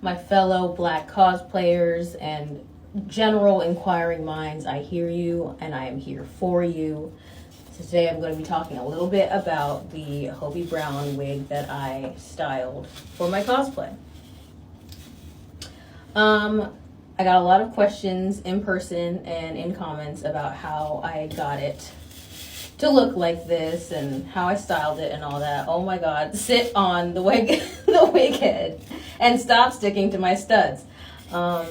My fellow Black cosplayers and general inquiring minds, I hear you and I am here for you. So today I'm going to be talking a little bit about the Hobie Brown wig that I styled for my cosplay. I got a lot of questions in person and in comments about how I got it to look like this and how I styled it and all that. Oh my God, sit on the wig, the wig head and stop sticking to my studs. I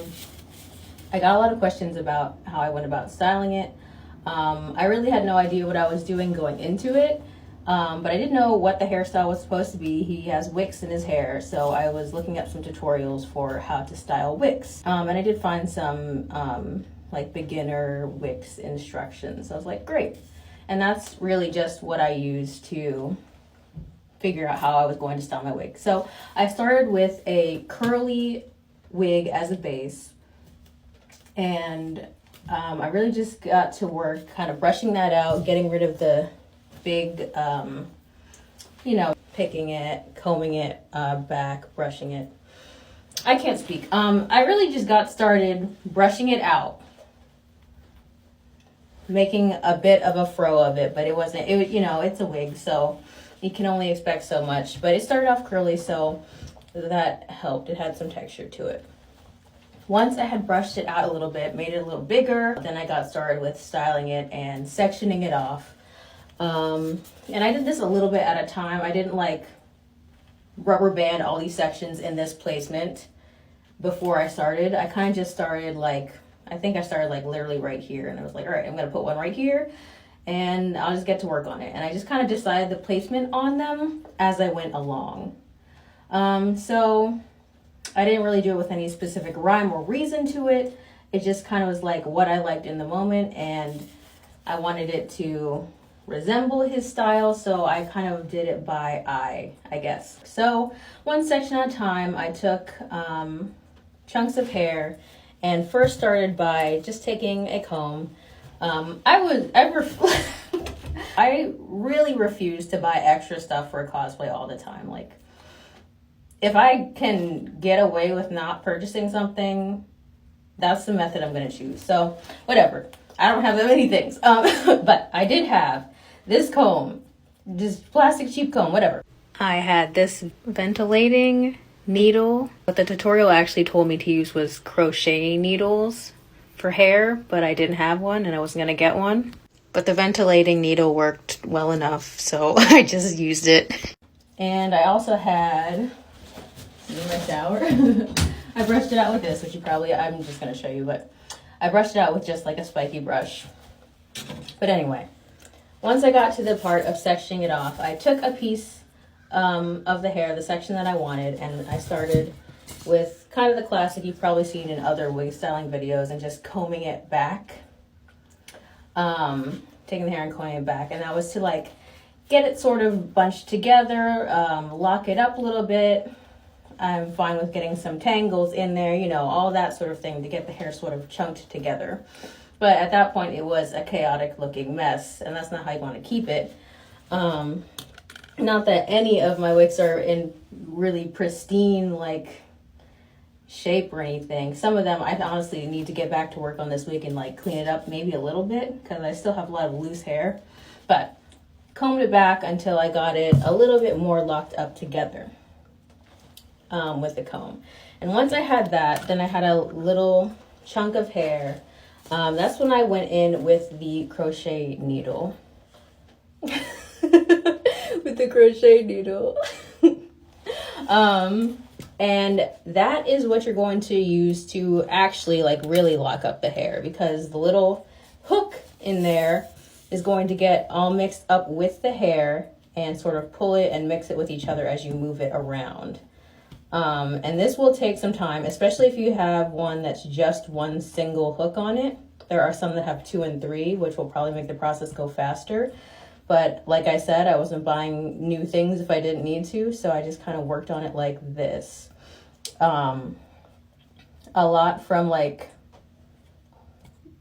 got a lot of questions about how I went about styling it. I really had no idea what I was doing going into it, but I didn't know what the hairstyle was supposed to be. He has wicks in his hair, so I was looking up some tutorials for how to style wicks. And I did find some like beginner wicks instructions. I was like, great. And that's really just what I used to figure out how I was going to style my wig. So I started with a curly wig as a base, and I really just got to work kind of brushing that out, getting rid of the big, picking it, combing it back, brushing it. I can't speak. I really just got started brushing it out, making a bit of a fro of it, but it's a wig, so you can only expect so much. But it started off curly, so that helped. It had some texture to it. Once I had brushed it out a little bit, made it a little bigger, then I got started with styling it and sectioning it off. And I did this a little bit at a time. I didn't like rubber band all these sections in this placement before I started. I kind of just started I think I started literally right here, and I was like, all right, I'm going to put one right here and I'll just get to work on it. And I just kind of decided the placement on them as I went along. So I didn't really do it with any specific rhyme or reason to it. It just kind of was like what I liked in the moment, and I wanted it to resemble his style, so I kind of did it by eye, I guess. So one section at a time, I took chunks of hair and first started by just taking a comb. I really refuse to buy extra stuff for a cosplay all the time. Like, if I can get away with not purchasing something, that's the method I'm going to choose. So whatever. I don't have that many things. But I did have this comb, this plastic cheap comb, whatever. I had this ventilating needle. What the tutorial actually told me to use was crochet needles for hair, but I didn't have one and I wasn't going to get one. But the ventilating needle worked well enough, so I just used it. And I also had in my shower. I brushed it out with this, which I'm just going to show you, but I brushed it out with just like a spiky brush. But anyway, once I got to the part of sectioning it off, I took a piece of the hair, the section that I wanted, and I started with kind of the classic you've probably seen in other wig styling videos, and just combing it back. Taking the hair and combing it back, and that was to get it sort of bunched together, lock it up a little bit. I'm fine with getting some tangles in there, all that sort of thing to get the hair sort of chunked together. But at that point, it was a chaotic looking mess, and that's not how you want to keep it. Not that any of my wigs are in really pristine, shape or anything. Some of them, I honestly need to get back to work on this wig and, clean it up maybe a little bit, because I still have a lot of loose hair. But combed it back until I got it a little bit more locked up together. With the comb. And once I had that, then I had a little chunk of hair. That's when I went in with the crochet needle. With the crochet needle. And that is what you're going to use to actually really lock up the hair, because the little hook in there is going to get all mixed up with the hair and sort of pull it and mix it with each other as you move it around. And this will take some time, especially if you have one that's just one single hook on it. There are some that have 2 and 3, which will probably make the process go faster. But like I said, I wasn't buying new things if I didn't need to, so I just kind of worked on it like this. A lot from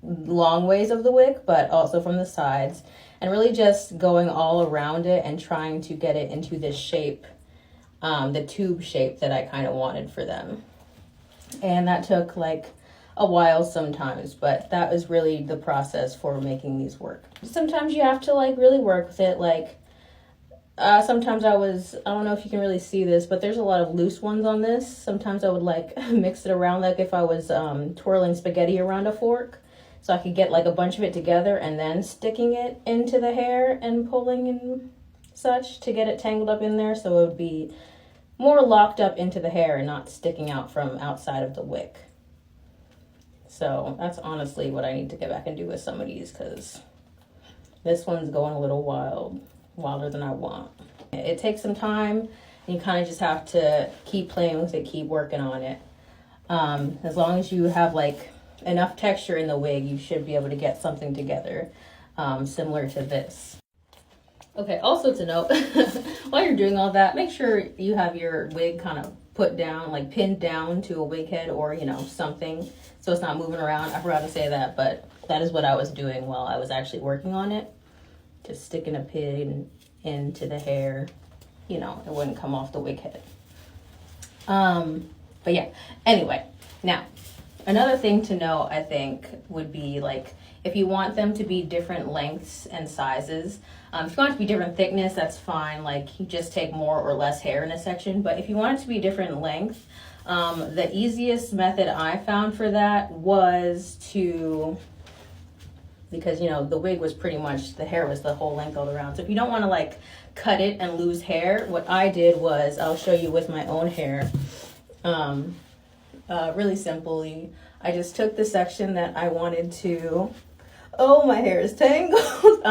long ways of the wig, but also from the sides, and really just going all around it and trying to get it into this shape, the tube shape that I kind of wanted for them. And that took like a while sometimes, but that was really the process for making these work. Sometimes you have to like really work with it. Like sometimes I don't know if you can really see this, but there's a lot of loose ones on this. Sometimes I would like mix it around, like if I was twirling spaghetti around a fork, so I could get like a bunch of it together and then sticking it into the hair and pulling and such to get it tangled up in there, so it would be more locked up into the hair and not sticking out from outside of the wick. So that's honestly what I need to get back and do with some of these, because this one's going a little wilder than I want. It takes some time, and you kind of just have to keep playing with it, keep working on it. As long as you have like enough texture in the wig, you should be able to get something together similar to this. Okay, also to note, while you're doing all that, make sure you have your wig kind of put down, like pinned down to a wig head or, you know, something, so it's not moving around. I forgot to say that, but that is what I was doing while I was actually working on it. Just sticking a pin into the hair, you know, it wouldn't come off the wig head. But yeah, anyway, now, another thing to know, I think, would be like, if you want them to be different lengths and sizes, if you want it to be different thickness, that's fine. Like, you just take more or less hair in a section. But if you want it to be different length, the easiest method I found for that was to, because, you know, the wig was pretty much, the hair was the whole length all around. So if you don't want to like cut it and lose hair, what I did was, I'll show you with my own hair. Really simply, I just took the section that I wanted to, oh, my hair is tangled.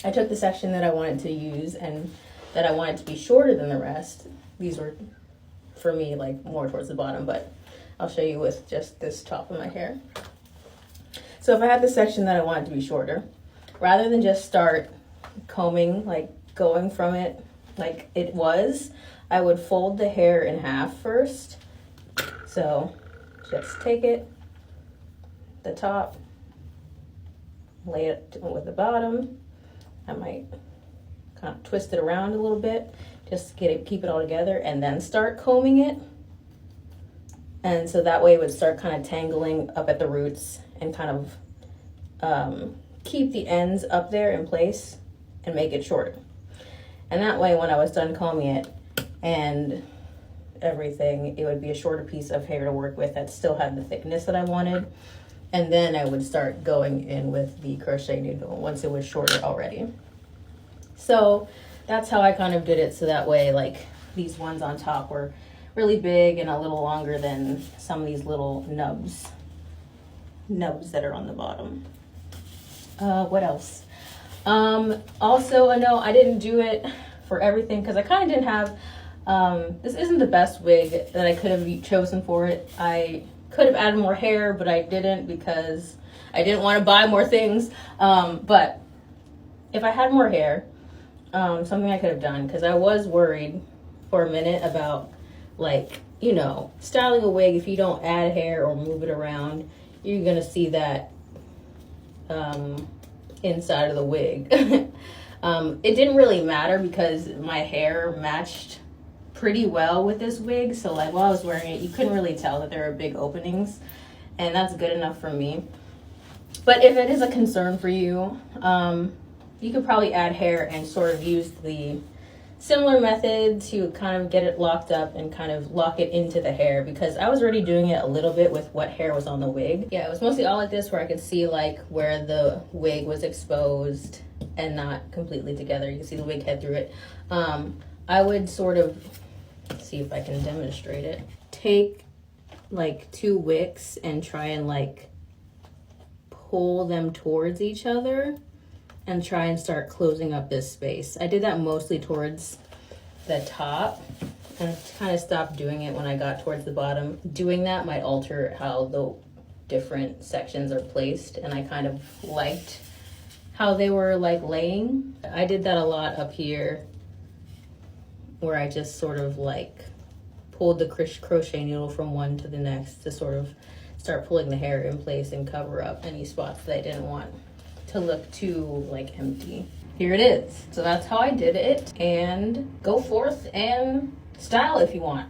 I took the section that I wanted to use and that I wanted to be shorter than the rest. These were, for me, like more towards the bottom, but I'll show you with just this top of my hair. So if I had the section that I wanted to be shorter, rather than just start combing, like going from it like it was, I would fold the hair in half first. So just take it, the top, lay it with the bottom. I might kind of twist it around a little bit, just to keep it all together, and then start combing it. And so that way it would start kind of tangling up at the roots and kind of keep the ends up there in place and make it shorter. And that way, when I was done combing it and everything, it would be a shorter piece of hair to work with that still had the thickness that I wanted. And then I would start going in with the crochet needle once it was shorter already. So that's how I kind of did it, so that way like these ones on top were really big and a little longer than some of these little nubs that are on the bottom. What else? Also, no, I didn't do it for everything because I kind of didn't have, this isn't the best wig that I could have chosen for it. I could have added more hair, but I didn't because I didn't want to buy more things. But if I had more hair, something I could have done, because I was worried for a minute about, like, you know, styling a wig. If you don't add hair or move it around, you're gonna see that inside of the wig. It didn't really matter because my hair matched pretty well with this wig, so like while I was wearing it, you couldn't really tell that there were big openings, and that's good enough for me. But if it is a concern for you, you could probably add hair and sort of use the similar method to kind of get it locked up and kind of lock it into the hair, because I was already doing it a little bit with what hair was on the wig. Yeah, it was mostly all like this, where I could see like where the wig was exposed and not completely together. You can see the wig head through it. I would sort of, see if I can demonstrate it. Take like two wicks and try and like pull them towards each other and try and start closing up this space. I did that mostly towards the top and kind of stopped doing it when I got towards the bottom. Doing that might alter how the different sections are placed, and I kind of liked how they were like laying. I did that a lot up here, where I just sort of like pulled the crochet needle from one to the next to sort of start pulling the hair in place and cover up any spots that I didn't want to look too like empty. Here it is. So that's how I did it, and go forth and style if you want.